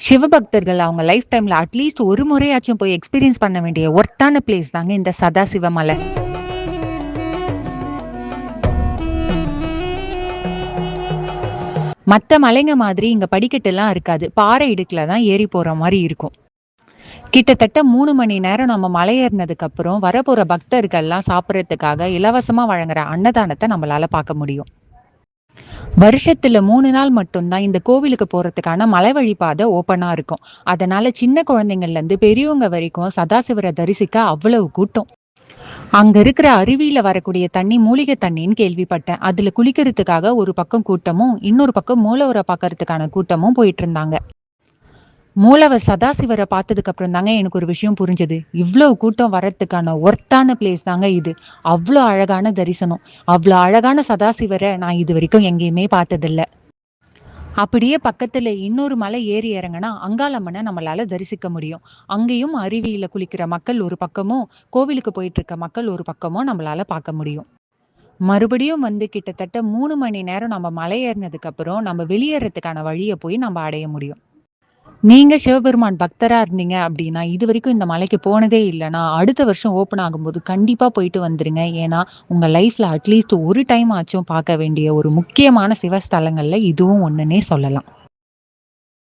சிவபக்தர்கள் அவங்க லைஃப் டைம்ல அட்லீஸ்ட் ஒரு முறையாச்சும் போய் எக்ஸ்பீரியன்ஸ் பண்ண வேண்டிய ஒர்த்தான பிளேஸ் தாங்க இந்த சதாசிவ மலை. மத்த மலைங்க மாதிரி இங்க படிக்கட்டுலாம் இருக்காது. பாறை இடுக்குல தான் ஏறி போற மாரி இருக்கும். கிட்டத்தட்ட 3 மணி நேரம் நம்ம மலை ஏறினதுக்கு அப்புறம் வரப்போற பக்தர்கள்லாம் சாப்பிடறதுக்காக இலவசமா வழங்குற அன்னதானத்த நம்மளால பார்க்க முடியும். வருஷத்துல 3 நாள் மட்டும் தான் இந்த கோவிலுக்கு போறதுக்கான மலை வழிபாதை ஓப்பனா இருக்கும். அதனால சின்ன குழந்தைங்கள்ல இருந்து பெரியவங்க வரைக்கும் சதாசிவரை தரிசிக்க அவ்வளவு கூட்டம். அங்க இருக்கிற அருவியில வரக்கூடிய தண்ணி மூலிகை தண்ணின்னு கேள்விப்பட்டேன். அதுல குளிக்கிறதுக்காக ஒரு பக்கம் கூட்டமும், இன்னொரு பக்கம் மூலவரை பார்க்கறதுக்கான கூட்டமும் போயிட்டு இருந்தாங்க. மூலவர் சதாசிவரை பார்த்ததுக்கு அப்புறம் தாங்க எனக்கு ஒரு விஷயம் புரிஞ்சது. இவ்வளவு கூட்டம் வரத்துக்கான ஒர்த்தான பிளேஸ் தாங்க இது. அவ்வளோ அழகான தரிசனம். அவ்வளோ அழகான சதாசிவரை நான் இது வரைக்கும் எங்கேயுமே பார்த்ததில்ல. அப்படியே பக்கத்துல இன்னொரு மலை ஏறி இறங்குனா அங்காளம்மனை நம்மளால தரிசிக்க முடியும். அங்கேயும் அருவியில குளிக்கிற மக்கள் ஒரு பக்கமும், கோவிலுக்கு போயிட்டு இருக்க மக்கள் ஒரு பக்கமும் நம்மளால பார்க்க முடியும். மறுபடியும் வந்து கிட்டத்தட்ட 3 மணி நேரம் நம்ம மலை ஏறினதுக்கு அப்புறம் நம்ம வெளியேறதுக்கான வழிய போய் நம்ம அடைய முடியும். நீங்க சிவபெருமான் பக்தரா இருந்தீங்க அப்படின்னா, இதுவரைக்கும் இந்த மலைக்கு போனதே இல்லன்னா, அடுத்த வருஷம் ஓப்பன் ஆகும்போது கண்டிப்பா போயிட்டு வந்துருங்க. ஏன்னா, உங்க லைஃப்ல அட்லீஸ்ட் ஒரு டைம் ஆச்சும் பார்க்க வேண்டிய ஒரு முக்கியமான சிவஸ்தலங்கள்ல இதுவும் ஒண்ணுன்னே சொல்லலாம்.